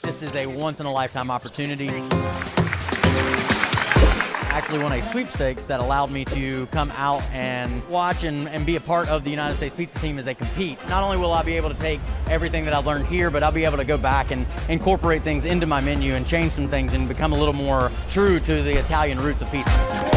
this is a once-in-a-lifetime opportunity. I actually won a sweepstakes that allowed me to come out and watch and be a part of the United States pizza team as they compete. Not only will I be able to take everything that I've learned here, but I'll be able to go back and incorporate things into my menu and change some things and become a little more true to the Italian roots of pizza.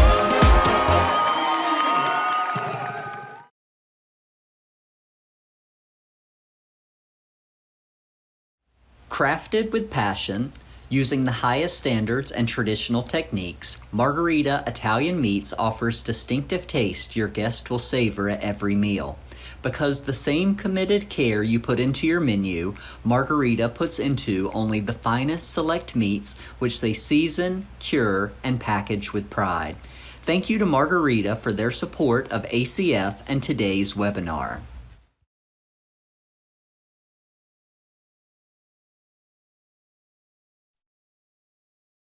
Crafted with passion, using the highest standards and traditional techniques, Margherita Italian Meats offers distinctive taste your guest will savor at every meal. Because the same committed care you put into your menu, Margherita puts into only the finest select meats which they season, cure, and package with pride. Thank you to Margherita for their support of ACF and today's webinar.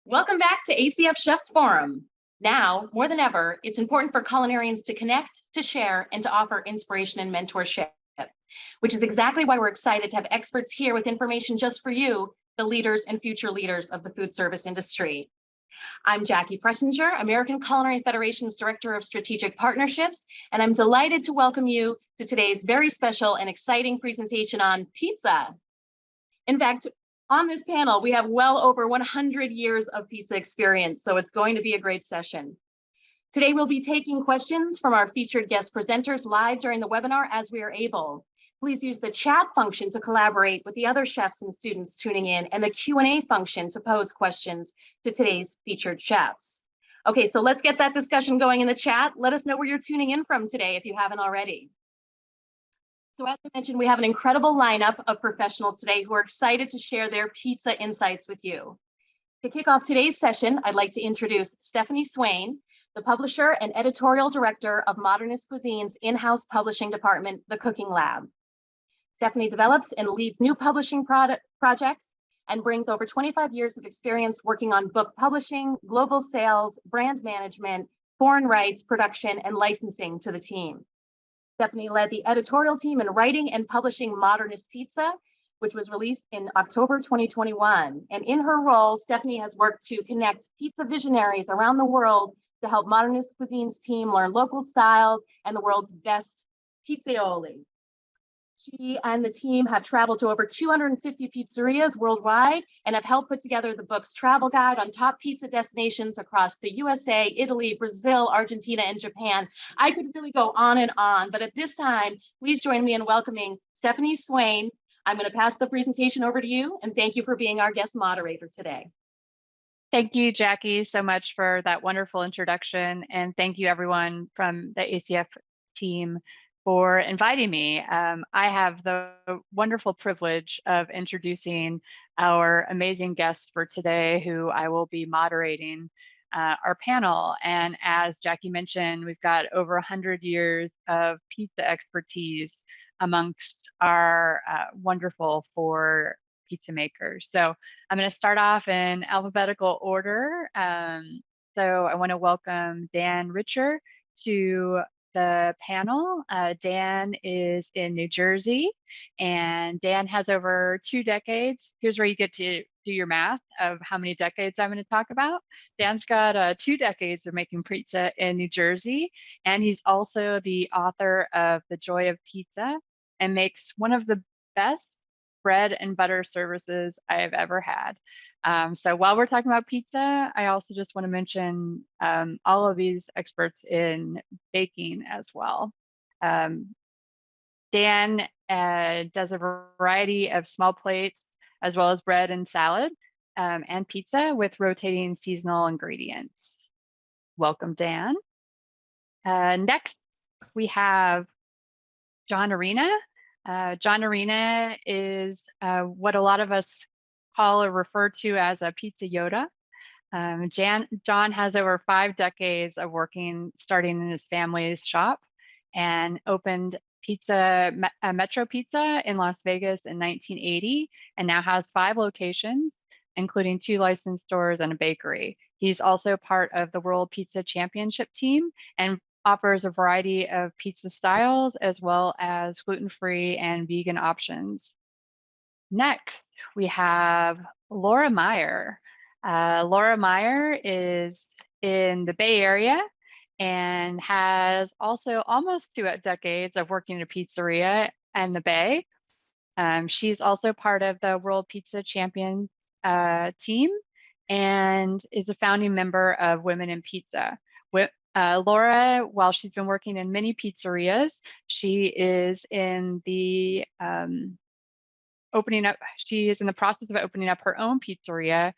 Welcome back to ACF Chefs Forum. Now, more than ever, it's important for culinarians to connect, to share, and to offer inspiration and mentorship, which is exactly why we're excited to have experts here with information just for you, the leaders and future leaders of the food service industry. I'm Jackie Pressinger, American Culinary Federation's Director of Strategic Partnerships, and I'm delighted to welcome you to today's very special and exciting presentation on pizza. In fact, on this panel, we have well over 100 years of pizza experience, so it's going to be a great session. Today, we'll be taking questions from our featured guest presenters live during the webinar as we are able. Please use the chat function to collaborate with the other chefs and students tuning in, and the Q&A function to pose questions to today's featured chefs. Okay, so let's get that discussion going in the chat. Let us know where you're tuning in from today if you haven't already. So as I mentioned, we have an incredible lineup of professionals today who are excited to share their pizza insights with you. To kick off today's session, I'd like to introduce Stephanie Swain, the publisher and editorial director of Modernist Cuisine's in-house publishing department, The Cooking Lab. Stephanie develops and leads new publishing projects and brings over 25 years of experience working on book publishing, global sales, brand management, foreign rights, production, and licensing to the team. Stephanie led the editorial team in writing and publishing Modernist Pizza, which was released in October 2021. And in her role, Stephanie has worked to connect pizza visionaries around the world to help Modernist Cuisine's team learn local styles and the world's best pizzaioli. She and the team have traveled to over 250 pizzerias worldwide and have helped put together the book's travel guide on top pizza destinations across the USA, Italy, Brazil, Argentina, and Japan. I could really go on, but at this time, please join me in welcoming Stephanie Swain. I'm going to pass the presentation over to you, and thank you for being our guest moderator today. Thank you, Jackie, so much for that wonderful introduction, and thank you everyone from the ACF team for inviting me. I have the wonderful privilege of introducing our amazing guest for today, who I will be moderating our panel. And as Jackie mentioned, we've got over 100 years of pizza expertise amongst our wonderful 4 pizza makers. So I'm going to start off in alphabetical order. So I want to welcome Dan Richer to the panel. Dan is in New Jersey, and Dan has over 2 decades. Here's where you get to do your math of how many decades I'm going to talk about. Dan's got 2 decades of making pizza in New Jersey, and he's also the author of The Joy of Pizza and makes one of the best bread and butter services I have ever had. So while we're talking about pizza, I also just want to mention all of these experts in baking as well. Dan does a variety of small plates as well as bread and salad and pizza with rotating seasonal ingredients. Welcome, Dan. Next, we have John Arena. John Arena is what a lot of us call or refer to as a pizza Yoda. John has over 5 decades of working, starting in his family's shop, and opened Metro Pizza in Las Vegas in 1980, and now has 5 locations, including 2 licensed stores and a bakery. He's also part of the World Pizza Championship team and offers a variety of pizza styles as well as gluten-free and vegan options. Next, we have Laura Meyer. Laura Meyer is in the Bay Area and has also almost 2 decades of working in a pizzeria in the Bay. She's also part of the World Pizza Champions team and is a founding member of Women in Pizza. Laura, while she's been working in many pizzerias, she is in the she is in the process of opening up her own pizzeria,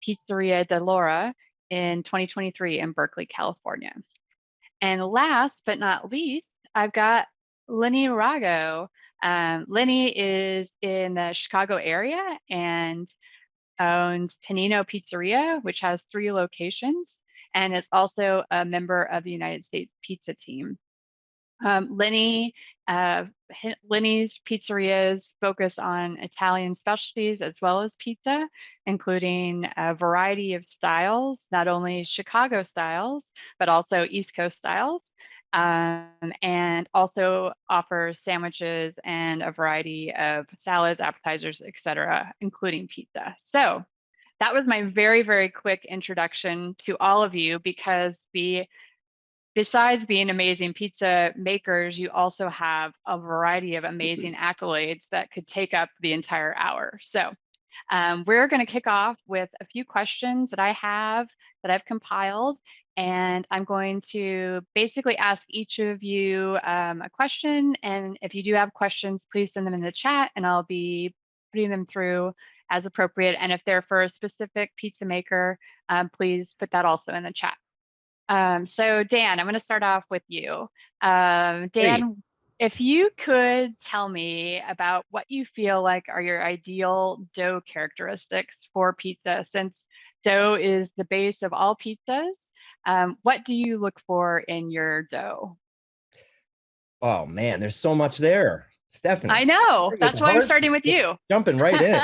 Pizzeria de Laura, in 2023 in Berkeley, California. And last but not least, I've got Lenny Rago. Lenny is in the Chicago area and owns Panino Pizzeria, which has 3 locations, and is also a member of the United States Pizza Team. Lenny's pizzerias focus on Italian specialties as well as pizza, including a variety of styles, not only Chicago styles, but also East Coast styles, and also offers sandwiches and a variety of salads, appetizers, etc., including pizza. So that was my very, very quick introduction to all of you, because besides being amazing pizza makers, you also have a variety of amazing accolades that could take up the entire hour. So we're going to kick off with a few questions that I've compiled, and I'm going to basically ask each of you a question. And if you do have questions, please send them in the chat, and I'll be putting them through as appropriate. And if they're for a specific pizza maker, please put that also in the chat. So Dan, I'm going to start off with you. Dan, Hey. if you could tell me about what you feel like are your ideal dough characteristics for pizza, since dough is the base of all pizzas, what do you look for in your dough? Oh man, there's so much there, Stephanie. I know, that's why I'm starting with you. Jumping right in.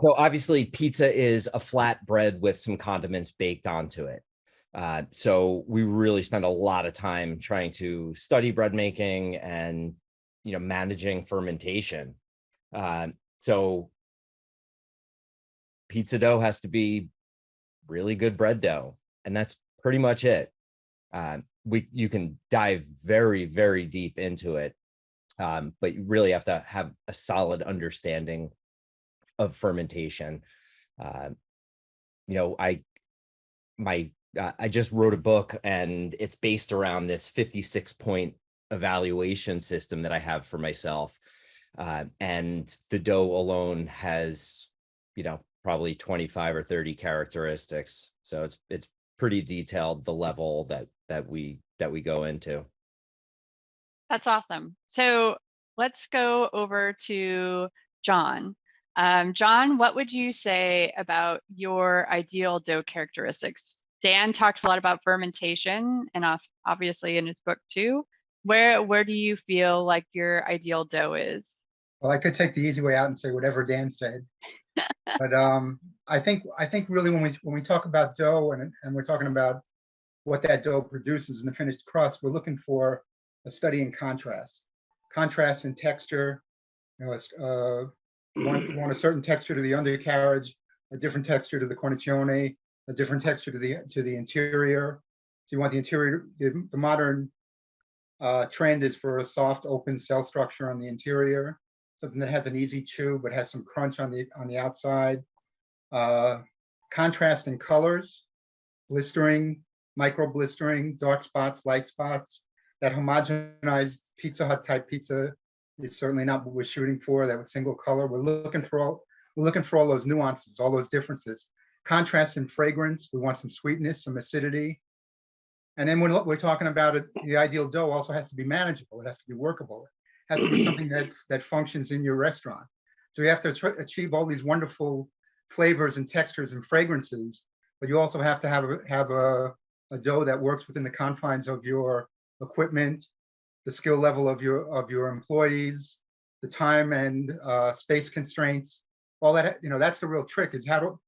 So obviously pizza is a flat bread with some condiments baked onto it. So we really spend a lot of time trying to study bread making and, managing fermentation. So pizza dough has to be really good bread dough, and that's pretty much it. You can dive very, very deep into it, but you really have to have a solid understanding of fermentation. I just wrote a book, and it's based around this 56-point evaluation system that I have for myself. And the dough alone has, probably 25 or 30 characteristics. So it's pretty detailed, the level that we go into. That's awesome. So let's go over to John. John, what would you say about your ideal dough characteristics? Dan talks a lot about fermentation, and obviously in his book too. Where do you feel like your ideal dough is? Well, I could take the easy way out and say whatever Dan said. But I think really when we talk about dough and we're talking about what that dough produces in the finished crust, we're looking for a study in contrast in texture. You want a certain texture to the undercarriage, a different texture to the cornicione, a different texture to the interior. So you want the interior. The modern trend is for a soft, open cell structure on the interior, something that has an easy chew but has some crunch on the outside. Contrast in colors, blistering, micro blistering, dark spots, light spots. That homogenized Pizza Hut type pizza is certainly not what we're shooting for. That with single color, we're looking for all those nuances, all those differences. Contrast in fragrance, we want some sweetness, some acidity. And then when we're talking about it, the ideal dough also has to be manageable. It has to be workable. It has to be something that functions in your restaurant. So you have to achieve all these wonderful flavors and textures and fragrances, but you also have to have a dough that works within the confines of your equipment, the skill level of your employees, the time and space constraints. All that, that's the real trick, is how to,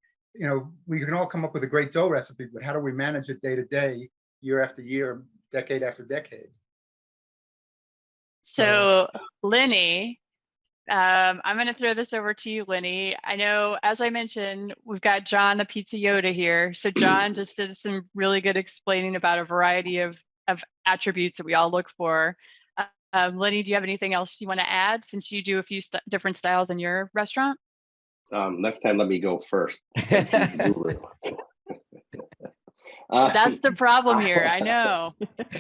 we can all come up with a great dough recipe, but how do we manage it day to day, year after year, decade after decade? So Lenny, I'm going to throw this over to you, Lenny. I know, as I mentioned, we've got John, the Pizza Yoda here. So John just did some really good explaining about a variety of attributes that we all look for. Lenny, do you have anything else you want to add since you do a few different styles in your restaurant? Next time, let me go first. That's the problem here. I know.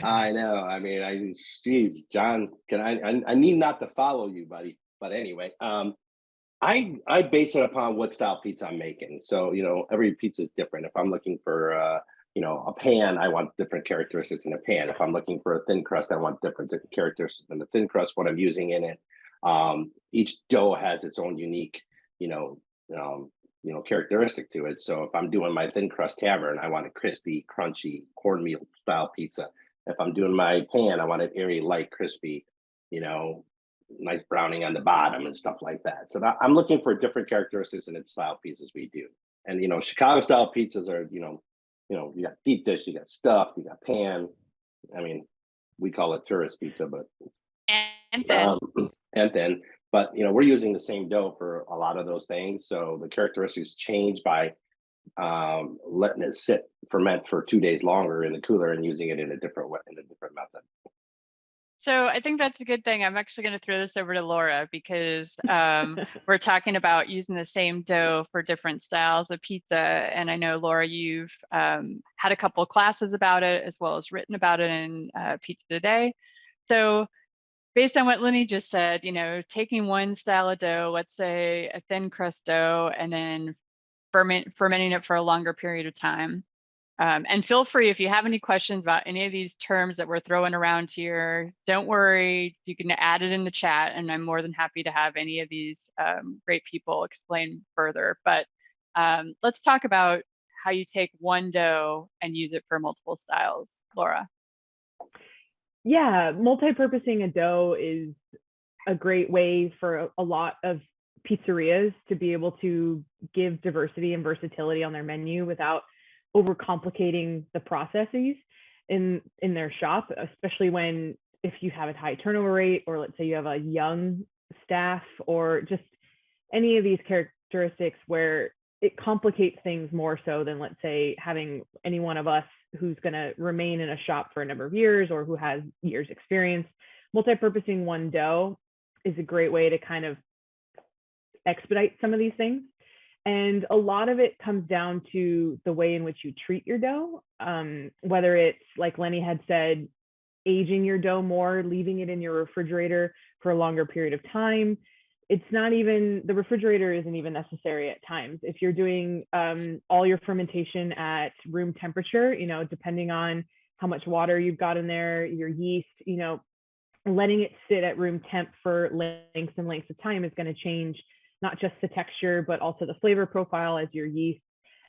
I know. I mean, geez, John, I need not to follow you, buddy. But anyway, I base it upon what style pizza I'm making. So, every pizza is different. If I'm looking for, a pan, I want different characteristics in a pan. If I'm looking for a thin crust, I want different characteristics in the thin crust, what I'm using in it. Each dough has its own unique, characteristic to it. So if I'm doing my thin crust tavern, I want a crispy, crunchy cornmeal style pizza. If I'm doing my pan, I want it airy, light, crispy, nice browning on the bottom and stuff like that. So I'm looking for different characteristics in the style pizzas we do. And Chicago style pizzas are, you got deep dish, you got stuffed, you got pan. I mean, we call it tourist pizza, but and then but we're using the same dough for a lot of those things. So the characteristics change by letting it ferment for 2 days longer in the cooler and using it in a different way, in a different method. So I think that's a good thing. I'm actually going to throw this over to Laura because we're talking about using the same dough for different styles of pizza. And I know, Laura, you've had a couple of classes about it, as well as written about it in Pizza Today. So based on what Lenny just said, taking one style of dough, let's say a thin crust dough, and then fermenting it for a longer period of time. And feel free, if you have any questions about any of these terms that we're throwing around here, don't worry, you can add it in the chat, and I'm more than happy to have any of these great people explain further. But let's talk about how you take one dough and use it for multiple styles. Laura. Yeah, multi-purposing a dough is a great way for a lot of pizzerias to be able to give diversity and versatility on their menu without overcomplicating the processes in their shop, especially if you have a high turnover rate, or let's say you have a young staff, or just any of these characteristics where it complicates things more so than, let's say, having any one of us who's going to remain in a shop for a number of years or who has years experience. Multi-purposing one dough is a great way to kind of expedite some of these things. And a lot of it comes down to the way in which you treat your dough, whether it's, like Lenny had said, aging your dough more, leaving it in your refrigerator for a longer period of time. It's not even, the refrigerator isn't even necessary at times. If you're doing all your fermentation at room temperature, depending on how much water you've got in there, your yeast, letting it sit at room temp for lengths and lengths of time is going to change not just the texture, but also the flavor profile as your yeast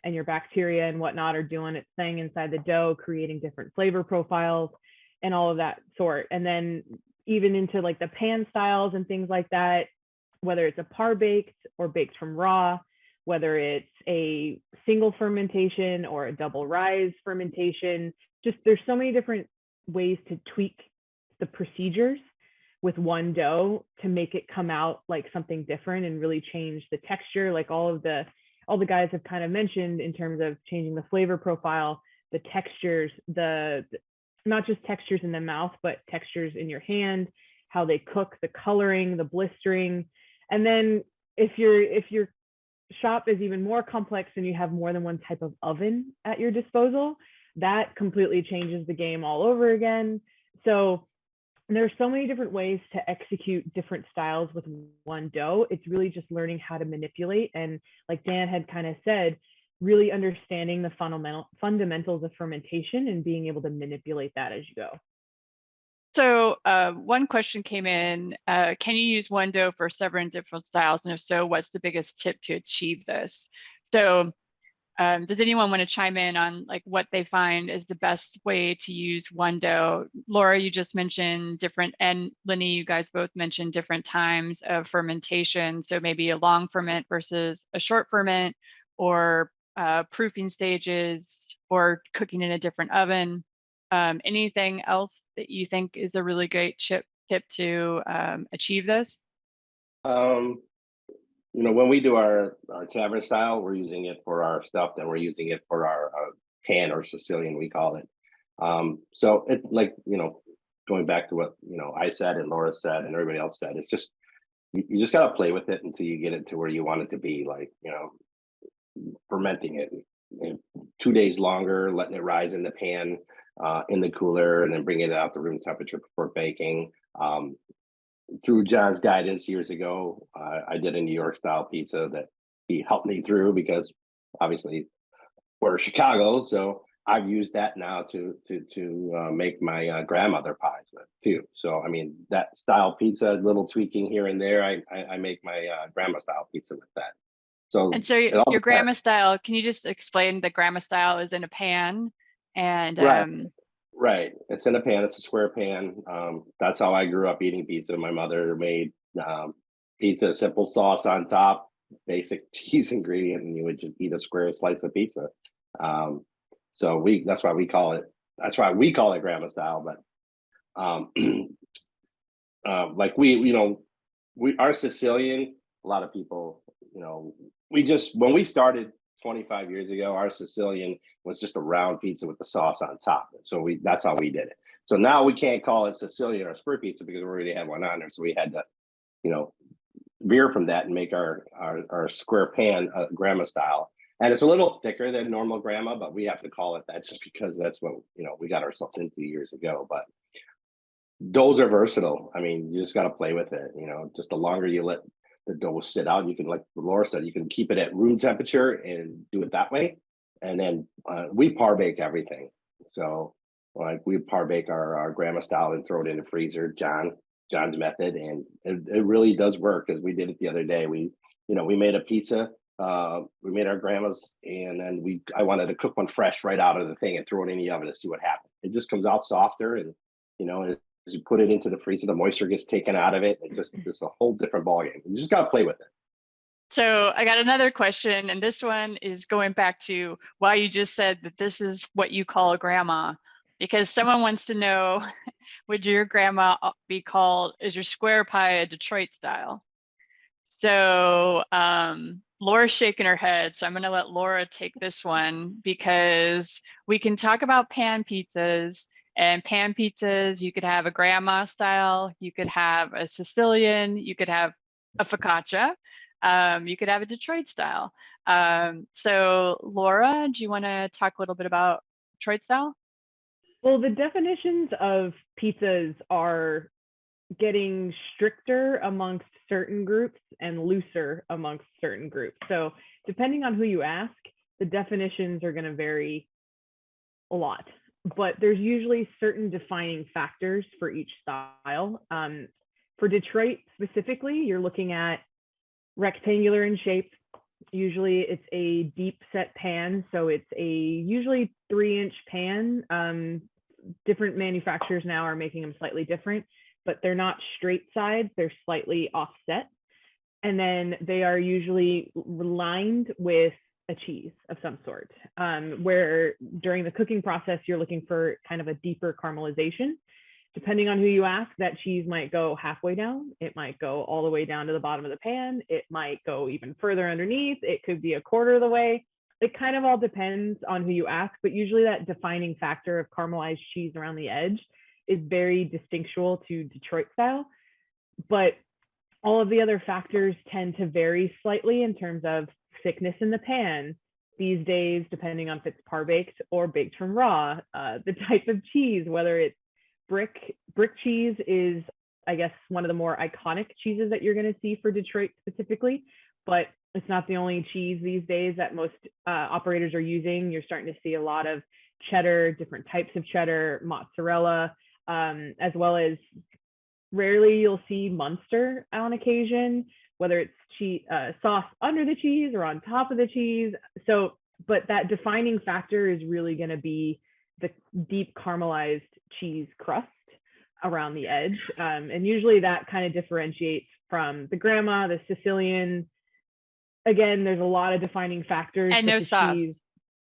and your bacteria and whatnot are doing its thing inside the dough, creating different flavor profiles and all of that sort. And then even into like the pan styles and things like that, whether it's a par baked or baked from raw, whether it's a single fermentation or a double rise fermentation, just there's so many different ways to tweak the procedures with one dough to make it come out like something different and really change the texture, like all the guys have kind of mentioned in terms of changing the flavor profile, the textures, not just textures in the mouth, but textures in your hand, how they cook, the coloring, the blistering. And then if your shop is even more complex and you have more than one type of oven at your disposal, that completely changes the game all over again. So there's so many different ways to execute different styles with one dough. It's really just learning how to manipulate. And like Dan had kind of said, really understanding the fundamentals of fermentation and being able to manipulate that as you go. So one question came in, can you use one dough for several different styles? And if so, what's the biggest tip to achieve this? So does anyone want to chime in on like what they find is the best way to use one dough? Laura, you just mentioned different, and Lenny, you guys both mentioned different times of fermentation. So maybe a long ferment versus a short ferment, or proofing stages, or cooking in a different oven. Anything else that you think is a really great tip to achieve this? You know, when we do our tavern style, we're using it for our stuff, then we're using it for our pan or Sicilian, we call it. So it, like, you know, going back to what, you know, I said and Laura said and everybody else said, it's just, you just got to play with it until you get it to where you want it to be, like, you know, fermenting it, and 2 days longer, letting it rise in the pan, in the cooler, and then bringing it out to room temperature before baking. Through John's guidance years ago, I did a New York style pizza that he helped me through, because obviously we're Chicago, so I've used that now to make my grandmother pies with too. So I mean, that style pizza, little tweaking here and there, I make my grandma style pizza with that. So And so it all your grandma depends. style, can you just explain the grandma style is in a pan and Right. Right. It's in a pan. It's a square pan. That's how I grew up eating pizza. My mother made pizza, simple sauce on top, basic cheese ingredient, and you would just eat a square slice of pizza. So that's why we call it grandma style. But like our Sicilian, a lot of people, you know, when we started 25 years ago, our Sicilian was just a round pizza with the sauce on top. So that's how we did it. So now we can't call it Sicilian or square pizza because we already had one on there. So we had to, you know, veer from that and make our square pan grandma style. And it's a little thicker than normal grandma, but we have to call it that just because that's what, you know, we got ourselves into years ago. But doughs are versatile. I mean, you just got to play with it. You know, just the longer you let the dough sit out, you can, like Laura said, you can keep it at room temperature and do it that way. And then we par bake everything. So like we par bake our grandma style and throw it in the freezer, John's method. And it really does work, because we did it the other day. We made a pizza. We made our grandma's, and then I wanted to cook one fresh right out of the thing and throw it in the oven to see what happened. It just comes out softer, and you know, as you put it into the freezer, the moisture gets taken out of it. It's a whole different ballgame. You just got to play with it. So I got another question, and this one is going back to why you just said that this is what you call a grandma, because someone wants to know, would your grandma be called, is your square pie a Detroit style? So Laura's shaking her head, so I'm going to let Laura take this one, because we can talk about pan pizzas. And pan pizzas, you could have a grandma style, you could have a Sicilian, you could have a focaccia, you could have a Detroit style. So Laura, do you want to talk a little bit about Detroit style? Well, the definitions of pizzas are getting stricter amongst certain groups and looser amongst certain groups. So depending on who you ask, the definitions are going to vary a lot. But there's usually certain defining factors for each style. For Detroit specifically, you're looking at rectangular in shape. Usually it's a deep set pan, so it's a usually 3-inch pan. Different manufacturers now are making them slightly different, but they're not straight sides, they're slightly offset. And then they are usually lined with a cheese of some sort, where during the cooking process, you're looking for kind of a deeper caramelization. Depending on who you ask, that cheese might go halfway down. It might go all the way down to the bottom of the pan. It might go even further underneath. It could be a quarter of the way. It kind of all depends on who you ask, but usually that defining factor of caramelized cheese around the edge is very distinctual to Detroit style. But all of the other factors tend to vary slightly in terms of thickness in the pan these days, depending on if it's par baked or baked from raw, the type of cheese, whether it's brick cheese is, I guess, one of the more iconic cheeses that you're going to see for Detroit specifically, but it's not the only cheese these days that most operators are using. You're starting to see a lot of cheddar, different types of cheddar, mozzarella, as well as rarely you'll see Munster on occasion, whether it's cheese, sauce under the cheese or on top of the cheese. So, but that defining factor is really going to be the deep caramelized cheese crust around the edge. And usually that kind of differentiates from the grandma, the Sicilian. Again, there's a lot of defining factors. And no sauce. Cheese.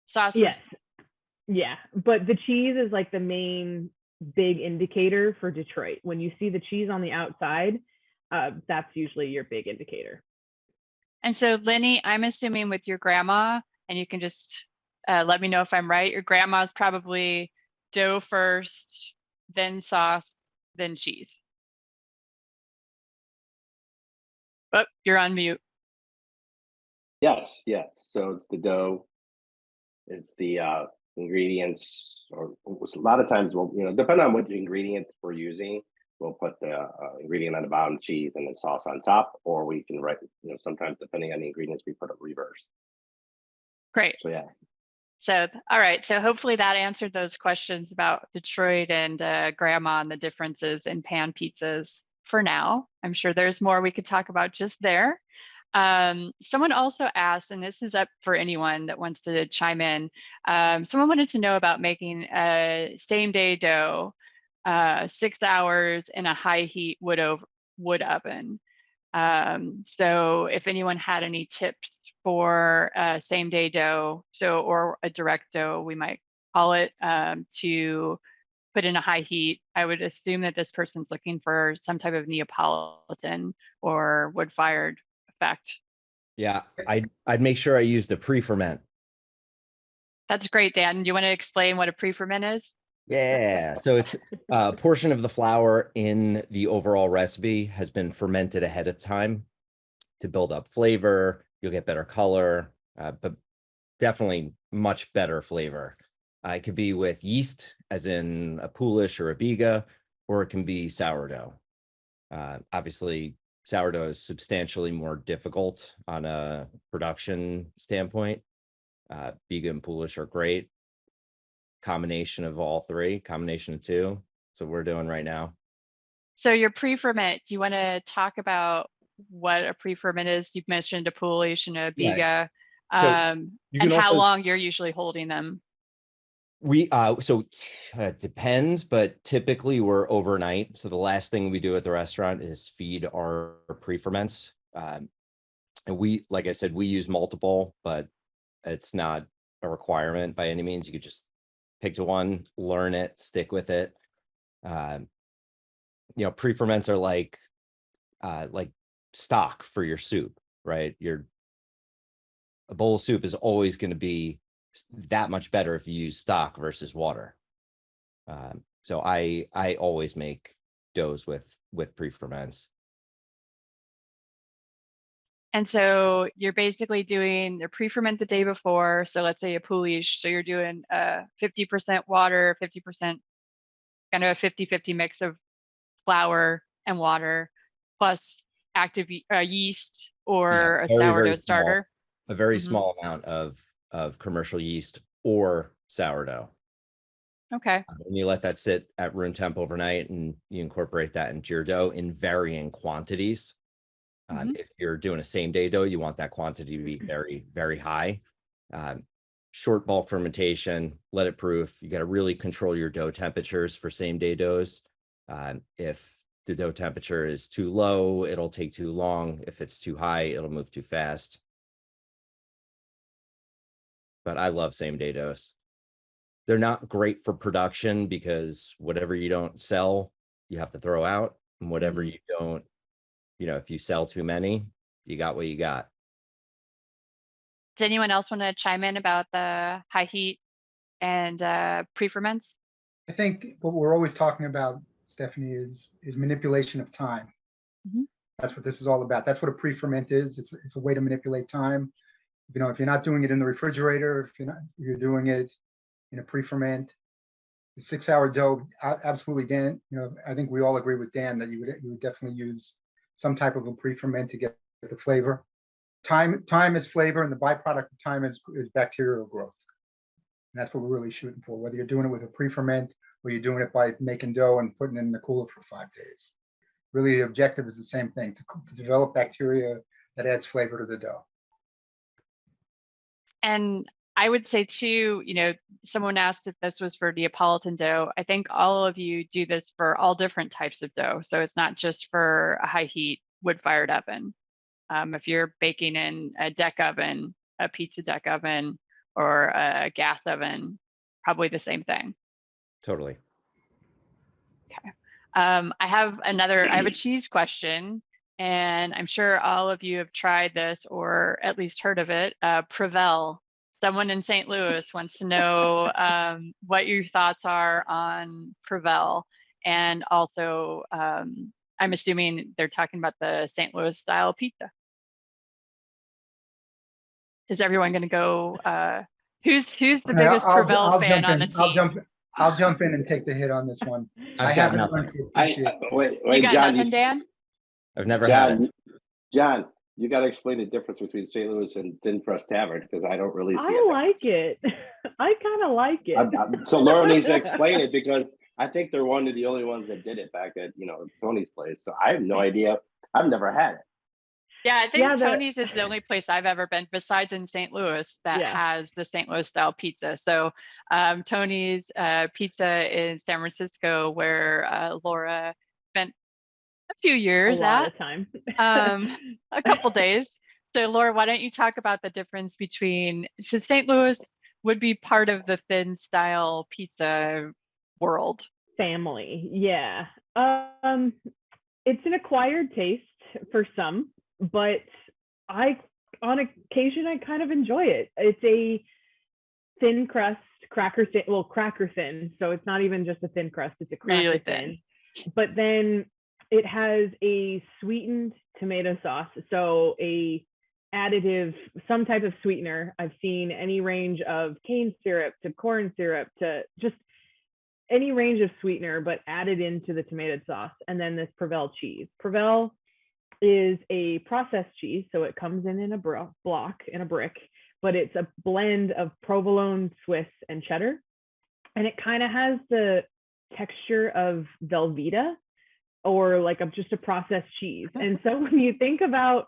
Sauce. Yes. Yeah. But the cheese is like the main big indicator for Detroit. When you see the cheese on the outside, that's usually your big indicator. And so, Lenny, I'm assuming with your grandma, and you can just let me know if I'm right, your grandma's probably dough first, then sauce, then cheese. Oh, you're on mute. Yes, yes. So it's the dough, it's the ingredients, or a lot of times we'll, depending on what ingredient we're using, we'll put the ingredient on the bottom, cheese, and then sauce on top, or we can write, sometimes depending on the ingredients, we put a reverse. Great. So yeah. So, all right. So hopefully that answered those questions about Detroit and grandma and the differences in pan pizzas for now. I'm sure there's more we could talk about just there. Someone also asked, and this is up for anyone that wants to chime in. Someone wanted to know about making a same day dough, 6 hours in a high heat wood oven. So if anyone had any tips for same day dough, or a direct dough, we might call it, to put in a high heat. I would assume that this person's looking for some type of Neapolitan or wood fired effect. Yeah, I'd make sure I used a pre-ferment. That's great, Dan. Do you want to explain what a pre-ferment is? Yeah, so it's a portion of the flour in the overall recipe has been fermented ahead of time to build up flavor. You'll get better color, but definitely much better flavor. It could be with yeast, as in a Polish or a Biga, or it can be sourdough. Obviously, sourdough is substantially more difficult on a production standpoint. Biga and Polish are great. Combination of all three, combination of two. That's what we're doing right now. So your pre-ferment, do you want to talk about what a pre-ferment is? You've mentioned a Polish and a Biga, and how long you're usually holding them. Depends, but typically we're overnight. So the last thing we do at the restaurant is feed our pre-ferments. And we, like I said, we use multiple, but it's not a requirement by any means. You could just pick to one, learn it, stick with it. Pre-ferments are like stock for your soup, right? A bowl of soup is always going to be that much better if you use stock versus water. So I always make doughs with pre-ferments. And so you're basically doing the pre-ferment the day before. So let's say a Polish. So you're doing 50% water, 50%, kind of a 50-50 mix of flour and water, plus active yeast or a sourdough starter. A very small amount of commercial yeast or sourdough. Okay. And you let that sit at room temp overnight, and you incorporate that into your dough in varying quantities. If you're doing a same day dough, you want that quantity to be very, very high. Short bulk fermentation, let it proof. You got to really control your dough temperatures for same day doughs. If the dough temperature is too low, it'll take too long. If it's too high, it'll move too fast. But I love same day doughs. They're not great for production because whatever you don't sell, you have to throw out, and whatever you don't, if you sell too many, you got what you got. Does anyone else want to chime in about the high heat and pre-ferments? I think what we're always talking about, Stephanie, is manipulation of time. That's what this is all about. That's what a pre-ferment is. It's a way to manipulate time. If you're not doing it in the refrigerator, you're doing it in a pre-ferment. The 6 hour dough, absolutely, Dan. I think we all agree with Dan that you would definitely use some type of a pre-ferment to get the flavor. Time is flavor, and the byproduct of time is bacterial growth. And that's what we're really shooting for, whether you're doing it with a pre-ferment or you're doing it by making dough and putting it in the cooler for 5 days. Really, the objective is the same thing, to develop bacteria that adds flavor to the dough. And I would say too, someone asked if this was for Neapolitan dough. I think all of you do this for all different types of dough. So it's not just for a high heat wood-fired oven. If you're baking in a deck oven, a pizza deck oven, or a gas oven, probably the same thing. Totally. Okay. I have a cheese question. and I'm sure all of you have tried this or at least heard of it, Provel. Someone in St. Louis wants to know what your thoughts are on Provel. And also, I'm assuming they're talking about the St. Louis style pizza. Is everyone going to go? Who's the biggest Provel fan on the team? I'll jump in and take the hit on this one. I've got nothing. learned to appreciate Wait, You got John, nothing, Dan? I've never had it. John, you got to explain the difference between St. Louis and Thin Crust Tavern because I don't really see I like it. I kind of like it. So Laura needs to explain it because I think they're one of the only ones that did it back at Tony's place. So I have no idea. I've never had it. Yeah, I think Tony's is the only place I've ever been besides in St. Louis that has the St. Louis style pizza. So Tony's Pizza in San Francisco, where Laura spent a few years a lot of time. a couple days. So Laura, why don't you talk about the difference between, so St. Louis would be part of the thin style pizza world. Family, yeah. It's an acquired taste for some, but on occasion, I kind of enjoy it. It's a thin crust, cracker thin. So it's not even just a thin crust, it's a cracker really thin. But then it has a sweetened tomato sauce. So a additive, some type of sweetener. I've seen any range of cane syrup to corn syrup to just any range of sweetener, but added into the tomato sauce. And then this Provel cheese. Provel is a processed cheese, so it comes in a block, in a brick, but it's a blend of provolone, Swiss, and cheddar. And it kind of has the texture of Velveeta or like just a processed cheese. And so when you think about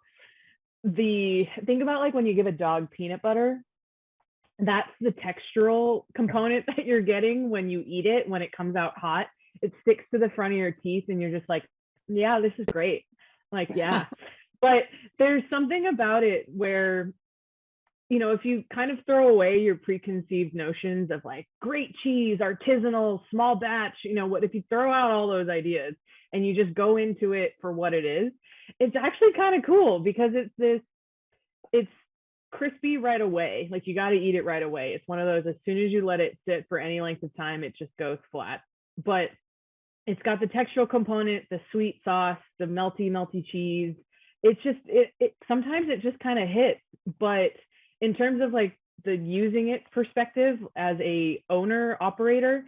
like when you give a dog peanut butter, that's the textural component that you're getting when you eat it, when it comes out hot. It sticks to the front of your teeth and you're just like, yeah, this is great. Like, yeah. But there's something about it where, if you kind of throw away your preconceived notions of like great cheese, artisanal, small batch, if you throw out all those ideas and you just go into it for what it is, it's actually kind of cool because it's crispy right away. Like you got to eat it right away. It's one of those, as soon as you let it sit for any length of time, it just goes flat. But it's got the textural component, the sweet sauce, the melty cheese. It's just, it sometimes it just kind of hits. But in terms of like the using it perspective as a owner operator,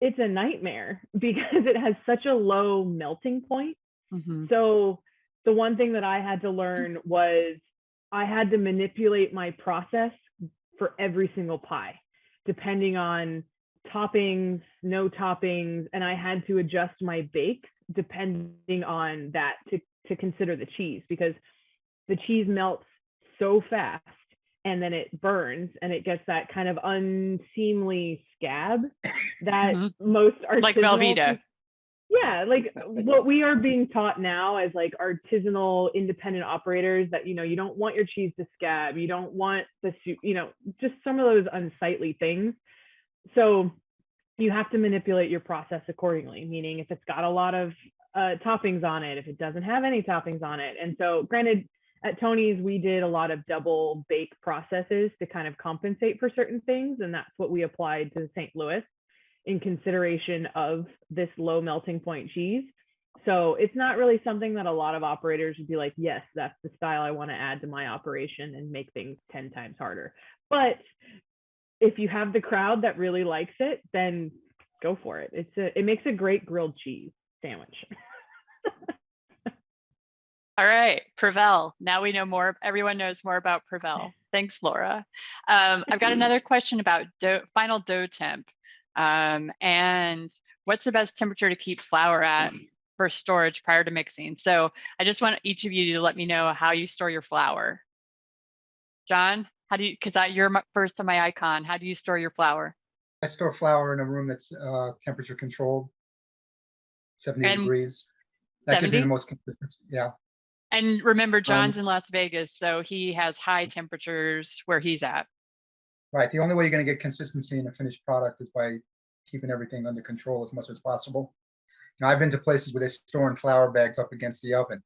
it's a nightmare because it has such a low melting point. Mm-hmm. So the one thing that I had to learn was I had to manipulate my process for every single pie, depending on toppings, no toppings, and I had to adjust my bake depending on that to consider the cheese, because the cheese melts so fast and then it burns and it gets that kind of unseemly scab that most artisanal, like Velveeta. Yeah, like what we are being taught now as like artisanal independent operators, that you don't want your cheese to scab, you don't want the just some of those unsightly things. So you have to manipulate your process accordingly, meaning if it's got a lot of toppings on it, if it doesn't have any toppings on it. And so granted, at Tony's, we did a lot of double bake processes to kind of compensate for certain things. And that's what we applied to St. Louis in consideration of this low melting point cheese. So it's not really something that a lot of operators would be like, yes, that's the style I want to add to my operation and make things 10 times harder. But if you have the crowd that really likes it, then go for it. It makes a great grilled cheese sandwich. All right, Provel. Now we know more. Everyone knows more about Provel. Thanks, Laura. I've got another question about final dough temp. And what's the best temperature to keep flour at for storage prior to mixing? So I just want each of you to let me know how you store your flour. John, how do you, because you're first on my icon, how do you store your flour? I store flour in a room that's temperature controlled, 70 degrees. That 70? gives me the most consistency, yeah. And remember, John's in Las Vegas, so he has high temperatures where he's at. Right. The only way you're going to get consistency in a finished product is by keeping everything under control as much as possible. I've been to places where they're storing flour bags up against the oven.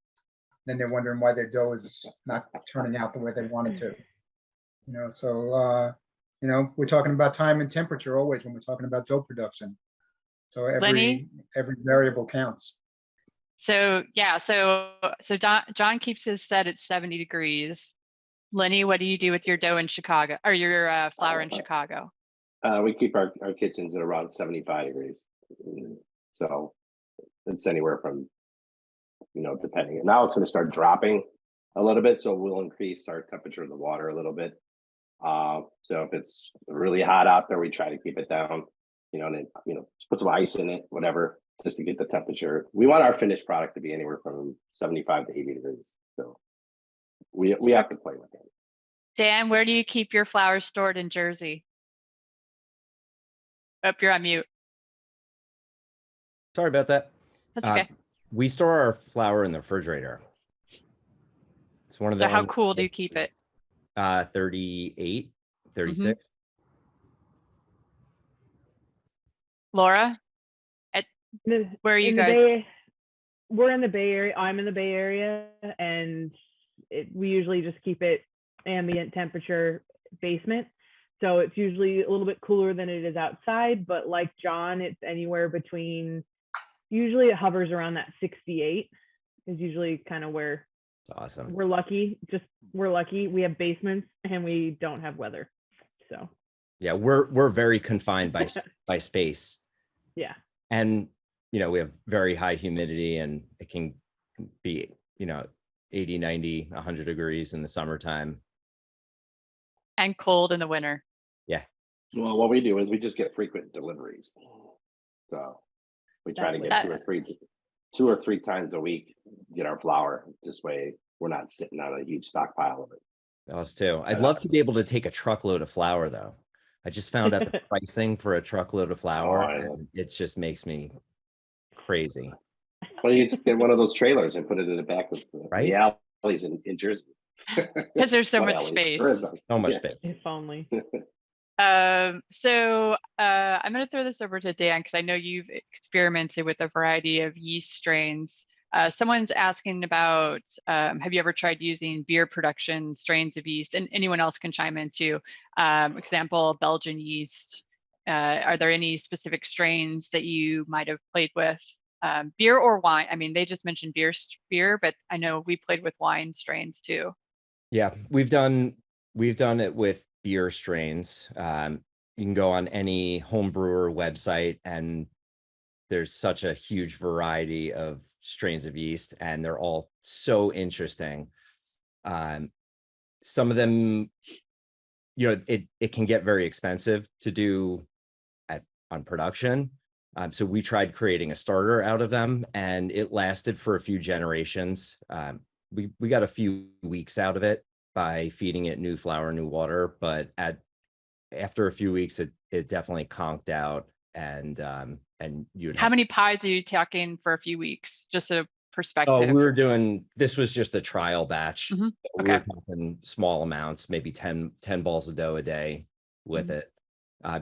Then they're wondering why their dough is not turning out the way they want it to. So we're talking about time and temperature always when we're talking about dough production. So Lenny? every variable counts. So yeah, so John keeps his set at 70 degrees. Lenny, what do you do with your dough in Chicago, or your flour in Chicago? We keep our kitchens at around 75 degrees. So it's anywhere from, depending. Now it's going to start dropping a little bit, so we'll increase our temperature of the water a little bit. So if it's really hot out there, we try to keep it down, and then, put some ice in it, whatever, just to get the temperature. We want our finished product to be anywhere from 75 to 80 degrees. So we have to play with it. Dan, where do you keep your flour stored in Jersey? Oh, you're on mute. Sorry about that. That's okay. We store our flour in the refrigerator. It's one of the. So how cool do you keep it? 38, 36. Laura, where are you guys? We're in the Bay Area. I'm in the Bay Area, and we usually just keep it ambient temperature basement. So it's usually a little bit cooler than it is outside, but like John, it's anywhere between, usually it hovers around that 68 is usually kind of where. That's awesome. We're lucky. We have basements and we don't have weather. So yeah, we're very confined by space. Yeah. And we have very high humidity, and it can be 80, 90, 100 degrees in the summertime. And cold in the winter. Yeah. Well, what we do is we just get frequent deliveries. So we try to get two or three times a week, get our flour. This way we're not sitting on a huge stockpile of it. Us too. I'd love to be able to take a truckload of flour though. I just found out the pricing for a truckload of flour, and it just makes me crazy. Well, you just get one of those trailers and put it in the back of the alleys in Jersey. Because there's so much space. So much space. If only. So I'm going to throw this over to Dan, because I know you've experimented with a variety of yeast strains. Someone's asking about, have you ever tried using beer production strains of yeast? And anyone else can chime in too. Example, Belgian yeast. Are there any specific strains that you might have played with? Beer or wine? I mean, they just mentioned beer, but I know we played with wine strains too. Yeah, we've done it with beer strains. You can go on any home brewer website, and there's such a huge variety of strains of yeast, and they're all so interesting. Some of them, it can get very expensive to do on production. So we tried creating a starter out of them, and it lasted for a few generations. We got a few weeks out of it by feeding it new flour, new water, but after a few weeks, it definitely conked out, and you'd. How many pies are you talking for a few weeks? Just a perspective. Oh, this was just a trial batch. Mm-hmm. We were talking small amounts, maybe 10 balls of dough a day with it,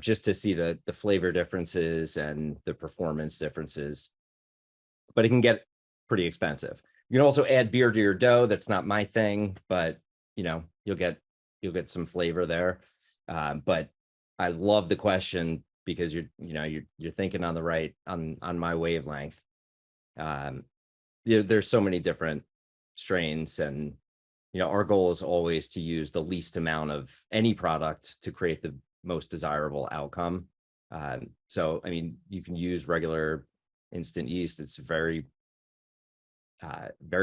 just to see the flavor differences and the performance differences. But it can get pretty expensive. You can also add beer to your dough. That's not my thing, but you'll get some flavor there. But I love the question, because you're thinking on the right on my wavelength. There's so many different strains, and our goal is always to use the least amount of any product to create the most desirable outcome. So I mean, you can use regular instant yeast. It's very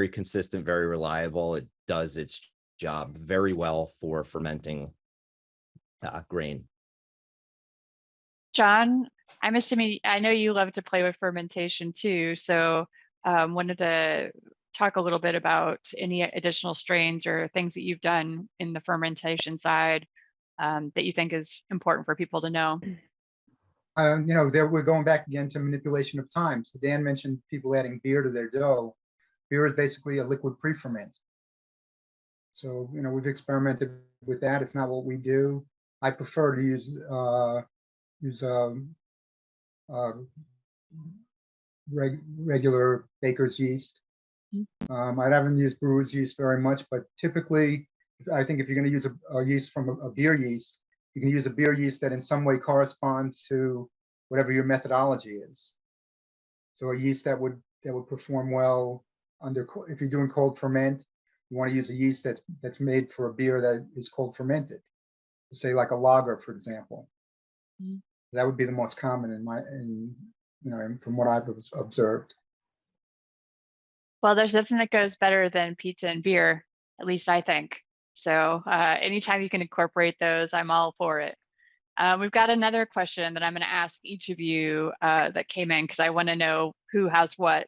consistent, very reliable. It does its job very well for fermenting grain. John, I'm assuming, I know you love to play with fermentation too, so wanted to talk a little bit about any additional strains or things that you've done in the fermentation side that you think is important for people to know. There we're going back again to manipulation of time. So Dan mentioned people adding beer to their dough. Beer is basically a liquid pre-ferment. So we've experimented with that. It's not what we do. I prefer to use regular baker's yeast. I haven't used brewer's yeast very much, but typically, I think if you're going to use a yeast from a beer yeast, you can use a beer yeast that in some way corresponds to whatever your methodology is. So a yeast that would perform well under, if you're doing cold ferment, you want to use a yeast that's made for a beer that is cold fermented. Say like a lager, for example. That would be the most common from what I've observed. Well, there's nothing that goes better than pizza and beer, at least I think. So anytime you can incorporate those, I'm all for it. We've got another question that I'm going to ask each of you that came in because I want to know who has what.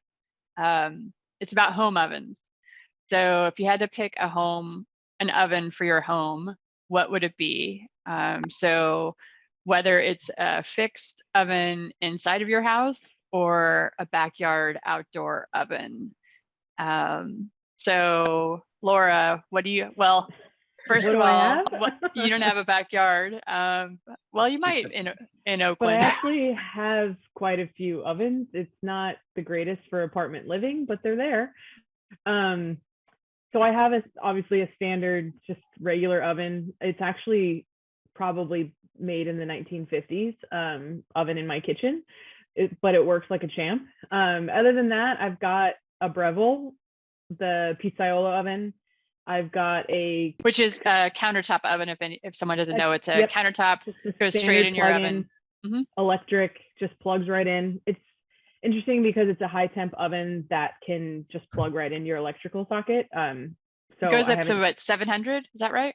It's about home ovens. So if you had to pick an oven for your home, what would it be? So whether it's a fixed oven inside of your house or a backyard outdoor oven. So Laura, first of all, you don't have a backyard. Well, you might in Oakland. But I actually have quite a few ovens. It's not the greatest for apartment living, but they're there. So I have obviously a standard, just regular oven. It's actually probably made in the 1950s oven in my kitchen, but it works like a champ. Other than that, I've got a Provel, the pizzaiolo oven. I've got which is a countertop oven. If someone doesn't know, it's a countertop, goes straight in your oven. Electric, just plugs right in. It's interesting because it's a high temp oven that can just plug right into your electrical socket. So it goes up to what, 700? Is that right?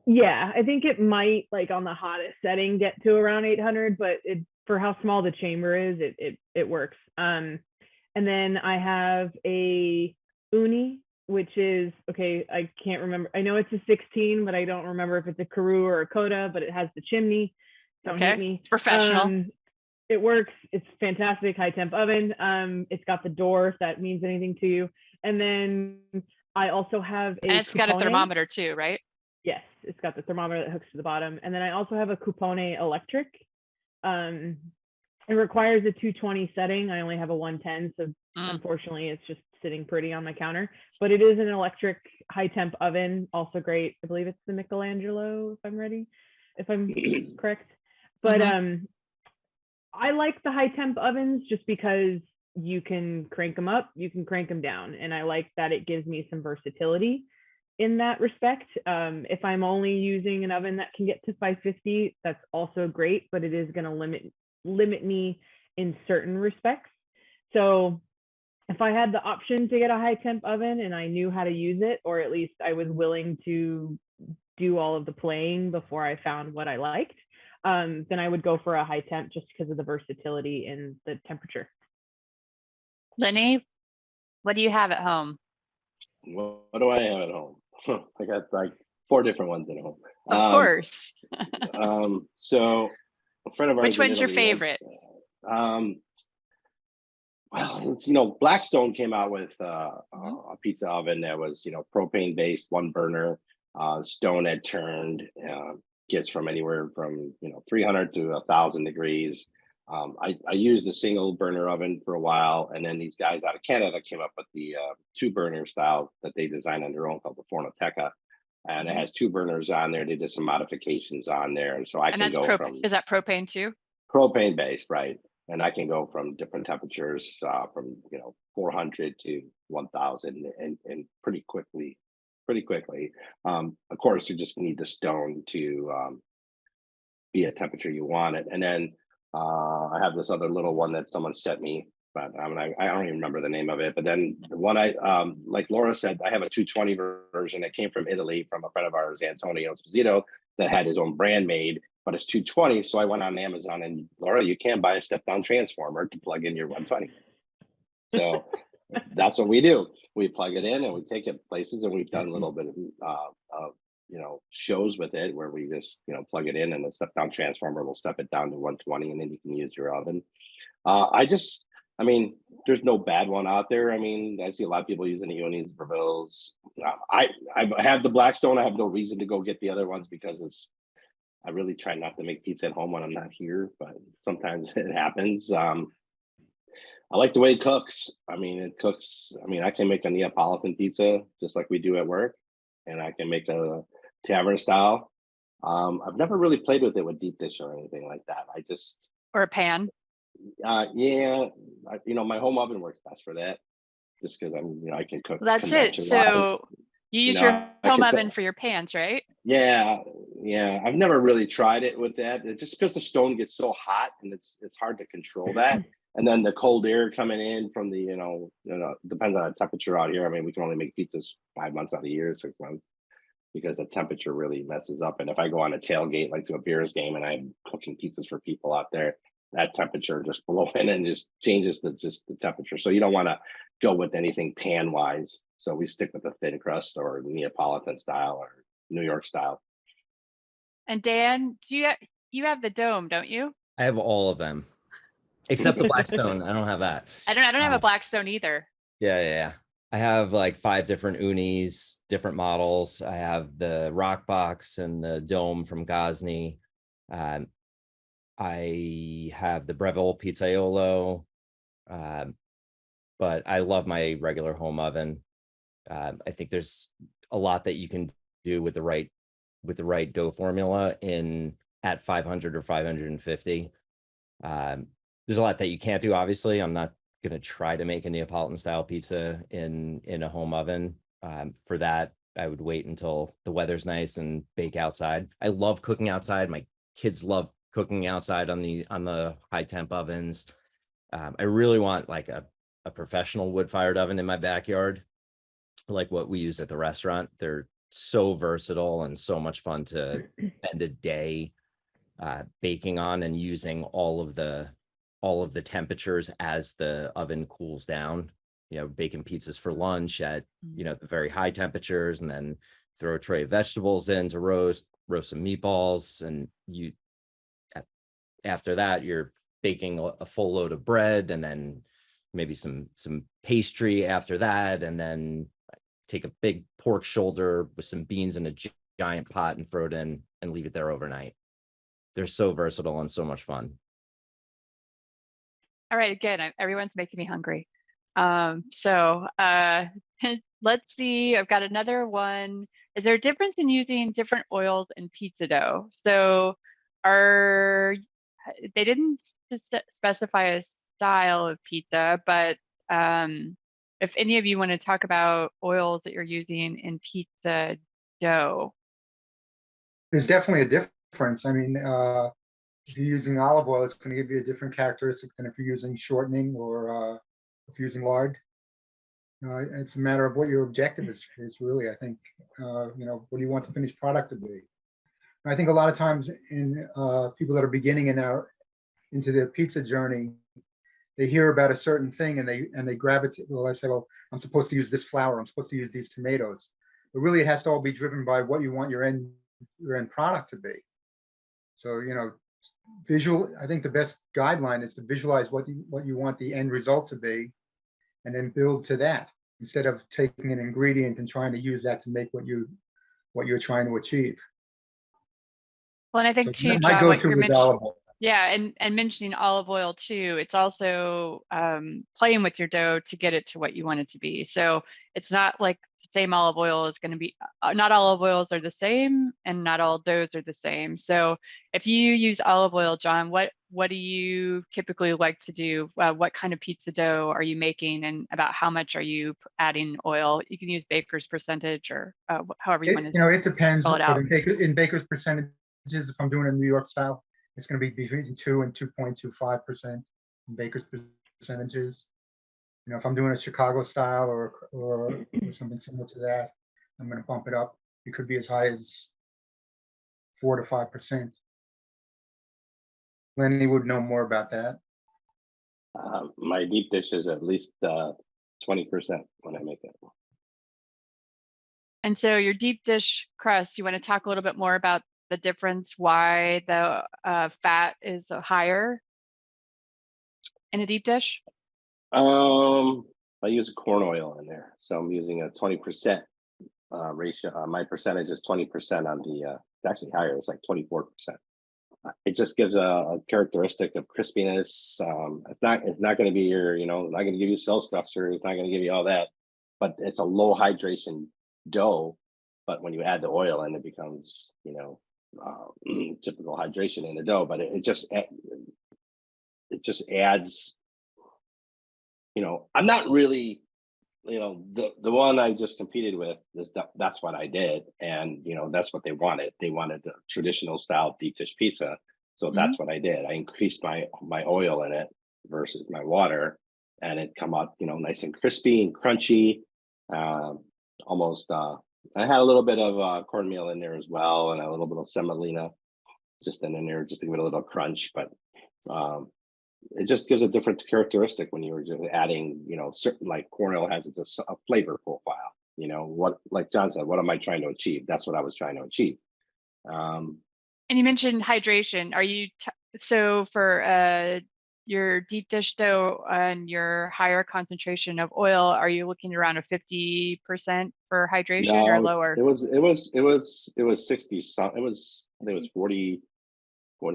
Yeah, I think it might, like on the hottest setting, get to around 800, but for how small the chamber is, it works. And then I have a uni, which is, okay, I can't remember. I know it's a 16, but I don't remember if it's a Karoo or a Coda, but it has the chimney. Don't hit me. It's professional. It works. It's fantastic, high temp oven. It's got the door, if that means anything to you. And then I also have and it's got a thermometer too, right? Yes, it's got the thermometer that hooks to the bottom. And then I also have a Coupone electric. It requires a 220 setting. I only have a 110, so unfortunately it's just sitting pretty on my counter. But it is an electric high temp oven, also great. I believe it's the Michelangelo, if I'm correct. But I like the high temp ovens just because you can crank them up, you can crank them down, and I like that it gives me some versatility in that respect. If I'm only using an oven that can get to 550, that's also great, but it is going to limit me in certain respects. So if I had the option to get a high temp oven and I knew how to use it, or at least I was willing to do all of the playing before I found what I liked, then I would go for a high temp just because of the versatility and the temperature. Lenny, what do you have at home? What do I have at home? I got like 4 different ones at home. Of course. So a friend of ours. Which one's your favorite? Well, Blackstone came out with a pizza oven that was, propane based, 1 burner. Stone had turned, gets from anywhere from 300 to 1,000 degrees. I used a single burner oven for a while, and then these guys out of Canada came up with the 2 burner style that they designed on their own called the Fornoteca, and it has 2 burners on there. They did some modifications on there, and so I can go from. Is that propane too? Propane based, right? And I can go from different temperatures, from 400 to 1,000, and pretty quickly. Of course, you just need the stone to be a temperature you want it, and then. I have this other little one that someone sent me, but I don't even remember the name of it. But then the one like Laura said, I have a 220 version that came from Italy from a friend of ours, Antonio Esposito, that had his own brand made, but it's 220. So I went on Amazon, and Laura, you can buy a step down transformer to plug in your 120. So that's what we do. We plug it in and we take it places, and we've done a little bit of shows with it where we just plug it in, and the step down transformer will step it down to 120, and then you can use your oven. There's no bad one out there. I see a lot of people using the Unis, Provels. I have the Blackstone. I have no reason to go get the other ones because I really try not to make pizza at home when I'm not here, but sometimes it happens. I like the way it cooks. I mean, it cooks. I mean, I can make a Neapolitan pizza just like we do at work, and I can make a tavern style. I've never really played with it with deep dish or anything like that. I just, Or a pan? yeah, my home oven works best for that. Just because I can cook That's it. convection wise. So you use know, your I home can cook- oven for your pans, right? Yeah, yeah. I've never really tried it with that. It just because the stone gets so hot and it's hard to control that. And then the cold air coming in from the, depends on the temperature out here. I mean, we can only make pizzas 5 months out of the year, 6 months, because the temperature really messes up. And if I go on a tailgate, like to a Bears game, and I'm cooking pizzas for people out there, that temperature just blow in and just changes the temperature. So you don't want to go with anything pan wise. So we stick with the thin crust or Neapolitan style or New York style. And Dan, you have the dome, don't you? I have all of them, except the Blackstone. I don't have that. I don't have a Blackstone either. Yeah. I have like 5 different unis, different models. I have the rock box and the dome from Gosney. I have the Breville Pizzaiolo, but I love my regular home oven. I think there's a lot that you can do with the right dough formula at 500 or 550. There's a lot that you can't do. Obviously, I'm not going to try to make a Neapolitan style pizza in a home oven. For that, I would wait until the weather's nice and bake outside. I love cooking outside. My kids love cooking outside on the high temp ovens. I really want like a professional wood fired oven in my backyard, like what we use at the restaurant. They're so versatile and so much fun to spend a day baking on, and using all of the temperatures as the oven cools down. Baking pizzas for lunch at the very high temperatures, and then throw a tray of vegetables in to roast some meatballs, and after that you're baking a full load of bread, and then maybe some pastry after that, and then take a big pork shoulder with some beans in a giant pot and throw it in and leave it there overnight. They're so versatile and so much fun. All right, again, everyone's making me hungry. So let's see. I've got another one. Is there a difference in using different oils in pizza dough? So they didn't specify a style of pizza, but if any of you want to talk about oils that you're using in pizza dough. There's definitely a difference. I mean, if you're using olive oil, it's going to give you a different characteristic than if you're using shortening or if you're using lard. It's a matter of what your objective is really, I think. What do you want the finished product to be? I think a lot of times in people that are beginning into their pizza journey, they hear about a certain thing and they gravitate. Well, I say, well, I'm supposed to use this flour. I'm supposed to use these tomatoes. But really, it has to all be driven by what you want your end product to be. So, I think the best guideline is to visualize what you want the end result to be, and then build to that, instead of taking an ingredient and trying to use that to make what you're trying to achieve. Well, and I think too, my John, what go-to you're is olive mentioning, oil. yeah, and mentioning olive oil too, it's also playing with your dough to get it to what you want it to be. So it's not like the same olive oil is going to be, not all olive oils are the same, and not all doughs are the same. So if you use olive oil, John, what do you typically like to do? What kind of pizza dough are you making, and about how much are you adding oil? You can use baker's percentage or however you want to. It depends. Spell it out. In baker's percentages, if I'm doing a New York style, it's going to be between 2 and 2.25% in baker's percentages. If I'm doing a Chicago style or something similar to that, I'm going to bump it up. It could be as high as 4 to 5%. Lenny would know more about that. My deep dish is at least 20% when I make it. And so your deep dish crust, you want to talk a little bit more about the difference, why the fat is higher in a deep dish? I use corn oil in there, so I'm using a 20% ratio. My percentage is 20% on the. It's actually higher. It's like 24%. it just gives a characteristic of crispiness. It's not going to be your, not going to give you cell structure. It's not going to give you all that, but it's a low hydration dough. But when you add the oil in, it becomes, typical hydration in the dough. But it just adds, I'm not really, the one I just competed with that's what I did, and that's what they wanted. They wanted the traditional style deep dish pizza, so that's what I did. I increased my oil in it versus my water, and it come out nice and crispy and crunchy. Almost I had a little bit of cornmeal in there as well, and a little bit of semolina just in there, just to give it a little crunch. But it just gives a different characteristic when you're just adding, certain, like corn oil has a flavor profile. What, like John said, what am I trying to achieve? That's what I was trying to achieve. And you mentioned hydration. Are you so for your deep dish dough and your higher concentration of oil? Are you looking around a 50% for hydration or lower? It was 60 some. I think it was 40. I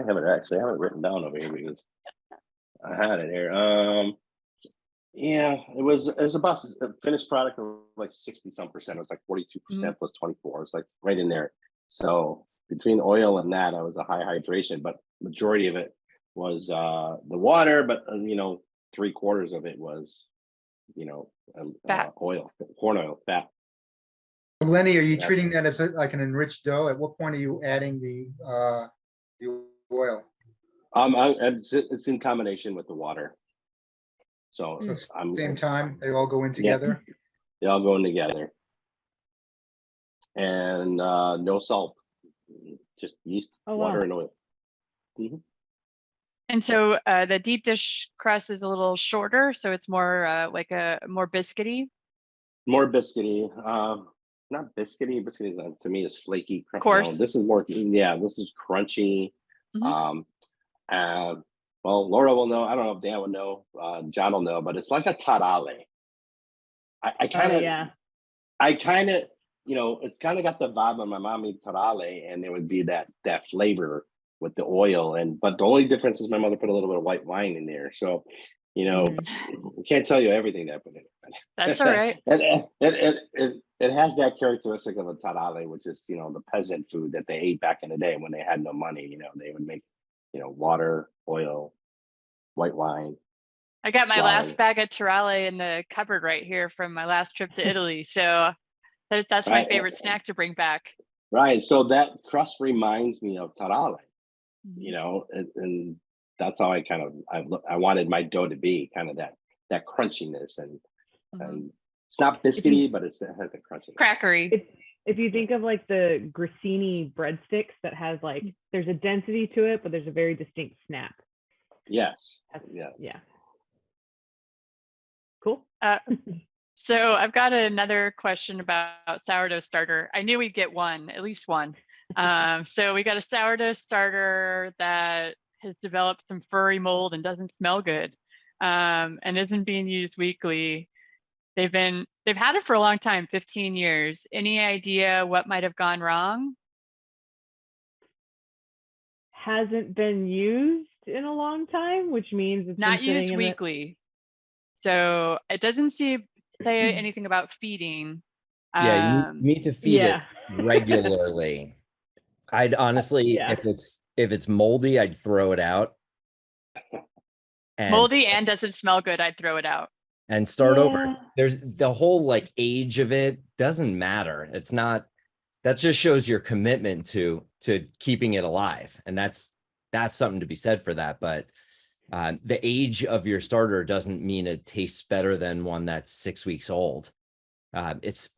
have it written down over here because I had it here. Yeah, it was about a finished product of like 60 some percent. It was like 42% plus 24. It's like right in there. So between oil and that, I was a high hydration, but majority of it was the water, but 3/4 of it was fat. Oil, corn oil, fat. Lenny, are you treating that as like an enriched dough? At what point are you adding the oil? It's in combination with the water. So same time, they all go in together? Yeah, they all go in together. And no salt, just yeast, water, and oil. And so the deep dish crust is a little shorter, so it's more like a more biscuity. More biscuity. Not biscuity. Biscuity to me is flaky. Coarse. This is more. Yeah, this is crunchy. Well, Laura will know. I don't know if Dan will know. John will know, but it's like a tarale. I kind of, it's kind of got the vibe of my mom made tarale, and there would be that flavor with the oil, but the only difference is my mother put a little bit of white wine in there. So, I can't tell you everything that I put in it. That's all right. It has that characteristic of a tarale, which is the peasant food that they ate back in the day when they had no money. They would make water, oil, white wine. I got my last bag of tarale in the cupboard right here from my last trip to Italy. So that's my favorite snack to bring back. Right. So that crust reminds me of tarale, and that's how I wanted my dough to be, kind of that crunchiness, and it's not biscuity, but it has the crunchiness. Crackery. If you think of like the grissini breadsticks that has like, there's a density to it, but there's a very distinct snap. Yes. Yeah. Cool. So I've got another question about sourdough starter. I knew we'd get one, at least one. So we got a sourdough starter that has developed some furry mold and doesn't smell good, and isn't being used weekly. They've had it for a long time, 15 years. Any idea what might have gone wrong? Hasn't been used in a long time, which means it's not used weekly. So it doesn't say anything about feeding. Yeah, you need to feed it regularly. I'd honestly, if it's moldy, I'd throw it out. Moldy and doesn't smell good, I'd throw it out. And start over. There's the whole like age of it doesn't matter. It's not, that just shows your commitment to keeping it alive. And that's something to be said for that. But the age of your starter doesn't mean it tastes better than one that's 6 weeks old. It's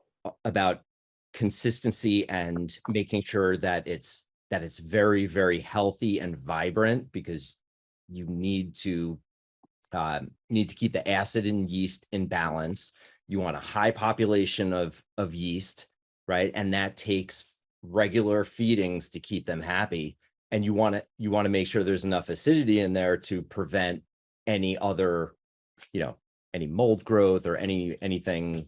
about consistency and making sure that it's very, very healthy and vibrant, because you need to keep the acid and yeast in balance. You want a high population of yeast, right? And that takes regular feedings to keep them happy. And you want to make sure there's enough acidity in there to prevent any other, any mold growth or anything,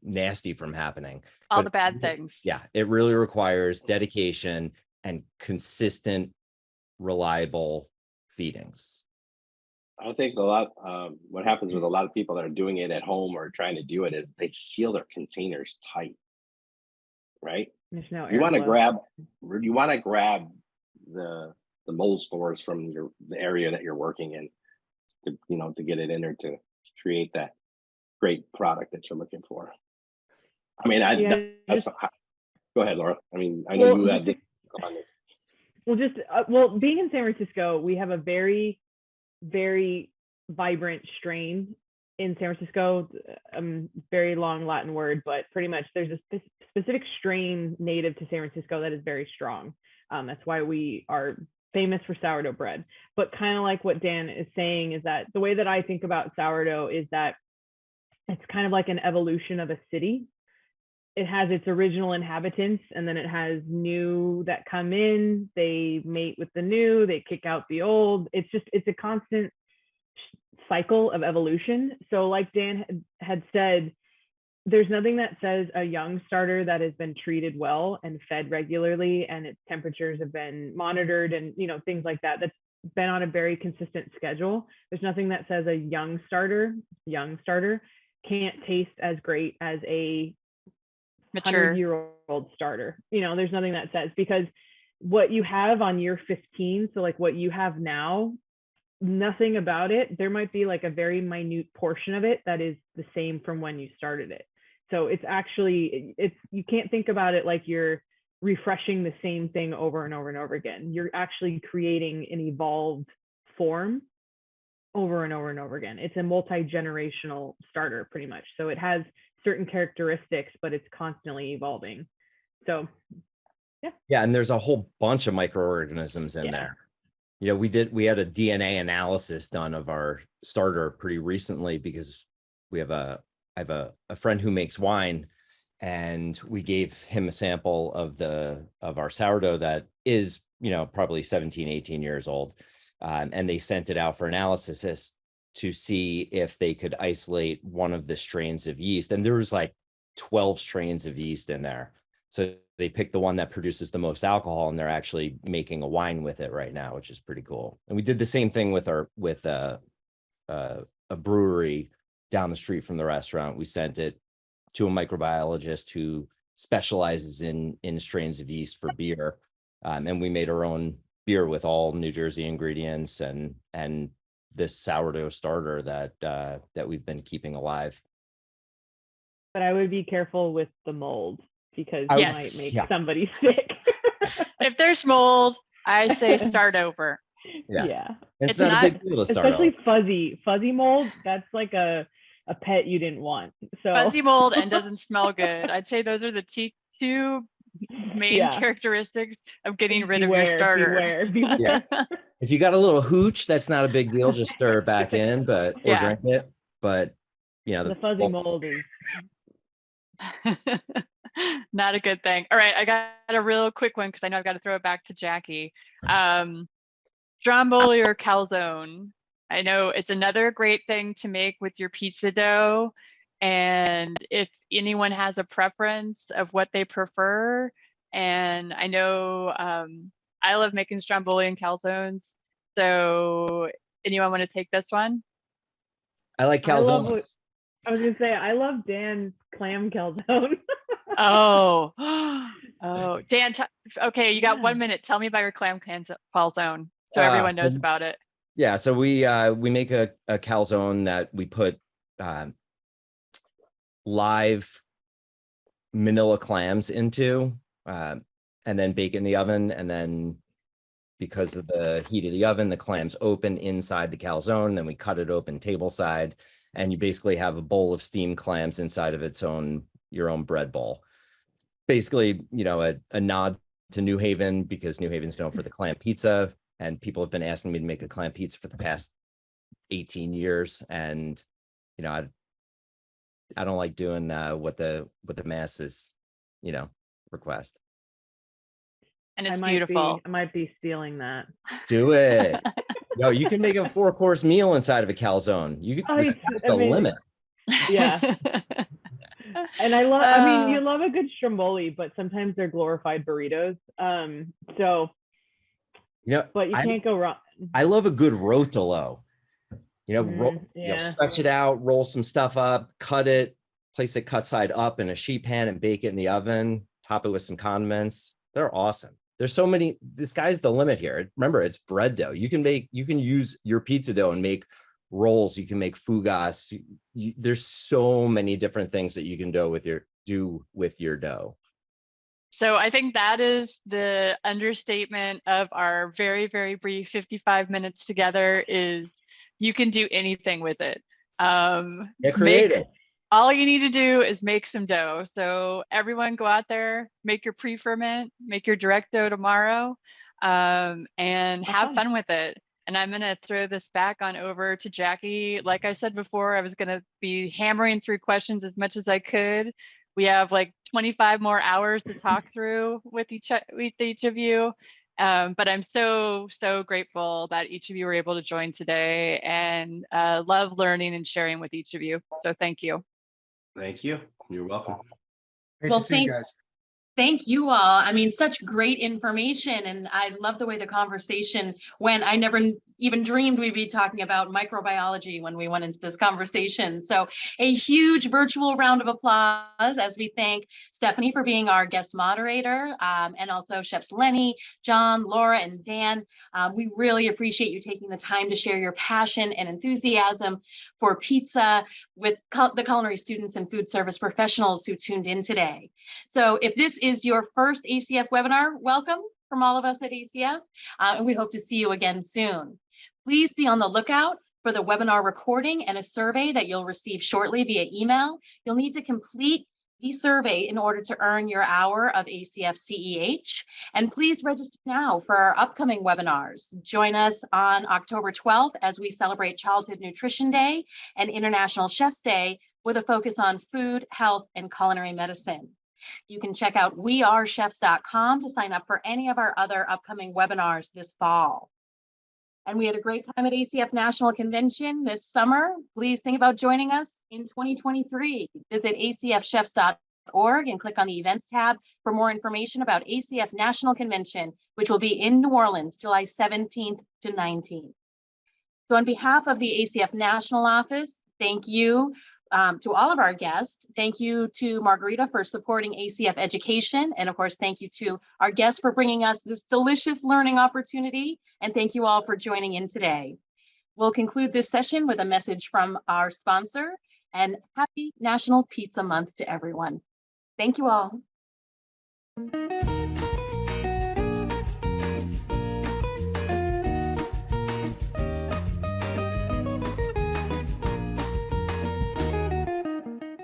nasty from happening. All the bad things. Yeah, it really requires dedication and consistent, reliable feedings. I think what happens with a lot of people that are doing it at home or trying to do it is they seal their containers tight, right? There's no You want to airflow. grab the mold spores from the area that you're working in to get it in there to create that great product that you're looking for. I mean, go ahead, Laura. I mean, I know you had on this. Being in San Francisco, we have a very, very vibrant strain in San Francisco. Very long Latin word, but pretty much there's a specific strain native to San Francisco that is very strong. That's why we are famous for sourdough bread. But kind of like what Dan is saying is that the way that I think about sourdough is that it's kind of like an evolution of a city. It has its original inhabitants, and then it has new that come in, they mate with the new, they kick out the old. It's a constant cycle of evolution. So like Dan had said, there's nothing that says a young starter that has been treated well and fed regularly and its temperatures have been monitored and things like that, that's been on a very consistent schedule. There's nothing that says a young starter can't taste as great as a Mature 100-year-old starter. There's nothing that says, because what you have on year 15, so like what you have now, nothing about it, there might be like a very minute portion of it that is the same from when you started it. So it's actually, you can't think about it like you're refreshing the same thing over and over and over again. You're actually creating an evolved form over and over and over again. It's a multi-generational starter pretty much. So it has certain characteristics, but it's constantly evolving. So yeah, and there's a whole bunch of microorganisms in there. We had a DNA analysis done of our starter pretty recently, because I have a friend who makes wine, and we gave him a sample of our sourdough that is probably 17, 18 years old, and they sent it out for analysis to see if they could isolate one of the strains of yeast. And there was like 12 strains of yeast in there. So they picked the one that produces the most alcohol, and they're actually making a wine with it right now, which is pretty cool. And we did the same thing with a brewery down the street from the restaurant. We sent it to a microbiologist who specializes in strains of yeast for beer. And we made our own beer with all New Jersey ingredients and this sourdough starter that we've been keeping alive. But I would be careful with the mold, because Oh, it yes. might make Yeah. somebody sick. If there's mold, I say start over. Yeah. It's It's not not- a big deal to start Especially off. fuzzy mold. That's like a pet you didn't want. So Fuzzy mold and doesn't smell good. I'd say those are the two main Yeah. characteristics of getting rid of your starter. Beware. Yeah. If you got a little hooch, that's not a big deal. Just stir it back in, or Yeah. drink it. But The fuzzy mold is Not a good thing. All right, I got a real quick one because I know I've got to throw it back to Jackie. Stromboli or calzone. I know it's another great thing to make with your pizza dough. And if anyone has a preference of what they prefer, and I know I love making Stromboli and calzones. So anyone want to take this one? I like I love calzones. I was gonna say I love Dan's clam calzone. Oh, oh, Dan. Okay, you got Yeah. 1 minute. Tell me about your clam calzone, so everyone knows about it. Yeah, so we make a calzone that we put live manila clams into, and then bake in the oven. And then because of the heat of the oven, the clams open inside the calzone. Then we cut it open table side, and you basically have a bowl of steamed clams inside of your own bread bowl. Basically, a nod to New Haven, because New Haven's known for the clam pizza, and people have been asking me to make a clam pizza for the past 18 years. And I don't like doing what the masses request. And it's I beautiful. might be stealing that. Do it. No, you can make a 4-course meal inside of a calzone. That's the amazing. limit. Yeah. And I mean, you love a good Stromboli, but sometimes they're glorified burritos. So, but you can't go wrong. I love a good rotolo. Yeah. Stretch it out, roll some stuff up, cut it, place it cut side up in a sheet pan and bake it in the oven, top it with some condiments. They're awesome. There's so many, the sky's the limit here. Remember, it's bread dough. You can use your pizza dough and make rolls. You can make fougasse. There's so many different things that you can do with your dough. So I think that is the understatement of our very, very brief 55 minutes together is you can do anything with it. Get creative. All you need to do is make some dough. So everyone go out there, make your pre-ferment, make your direct dough tomorrow, and have fun with it. And I'm going to throw this back on over to Jackie. Like I said before, I was going to be hammering through questions as much as I could. We have like 25 more hours to talk through with each of you. But I'm so grateful that each of you were able to join today, and love learning and sharing with each of you. So thank you. Thank you. You're welcome. Great to see you guys. Thank you all. I mean, such great information. And I love the way the conversation went. I never even dreamed we'd be talking about microbiology when we went into this conversation. So a huge virtual round of applause as we thank Stephanie for being our guest moderator, and also chefs Lenny, John, Laura, and Dan. We really appreciate you taking the time to share your passion and enthusiasm for pizza with the culinary students and food service professionals who tuned in today. So if this is your first ACF webinar, welcome from all of us at ACF, and we hope to see you again soon. Please be on the lookout for the webinar recording and a survey that you'll receive shortly via email. You'll need to complete the survey in order to earn your hour of ACF CEH. And please register now for our upcoming webinars. Join us on October 12th as we celebrate Childhood Nutrition Day and International Chef's Day with a focus on food, health, and culinary medicine. You can check out wearechefs.com to sign up for any of our other upcoming webinars this fall. And we had a great time at ACF National Convention this summer. Please think about joining us in 2023. Visit acfchefs.org and click on the events tab for more information about ACF National Convention, which will be in New Orleans, July 17th to 19th. So on behalf of the ACF National Office, thank you to all of our guests. Thank you to Margarita for supporting ACF education. And of course, thank you to our guests for bringing us this delicious learning opportunity. And thank you all for joining in today. We'll conclude this session with a message from our sponsor, and happy National Pizza Month to everyone. Thank you all.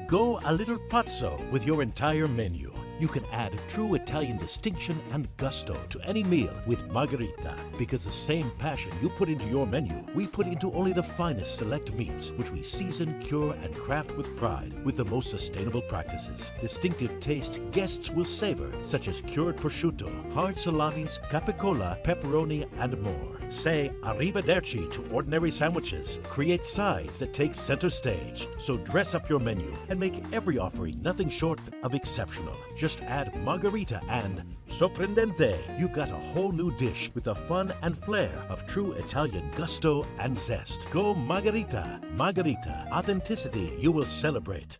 Go a little pazzo with your entire menu. You can add true Italian distinction and gusto to any meal with Margherita, because the same passion you put into your menu, we put into only the finest select meats, which we season, cure, and craft with pride with the most sustainable practices. Distinctive taste guests will savor, such as cured prosciutto, hard salamis, capicola, pepperoni, and more. Say arrivederci to ordinary sandwiches. Create sides that take center stage. So dress up your menu and make every offering nothing short of exceptional. Just add Margherita and sorprendente. You've got a whole new dish with the fun and flair of true Italian gusto and zest. Go Margherita. Margherita. Authenticity you will celebrate.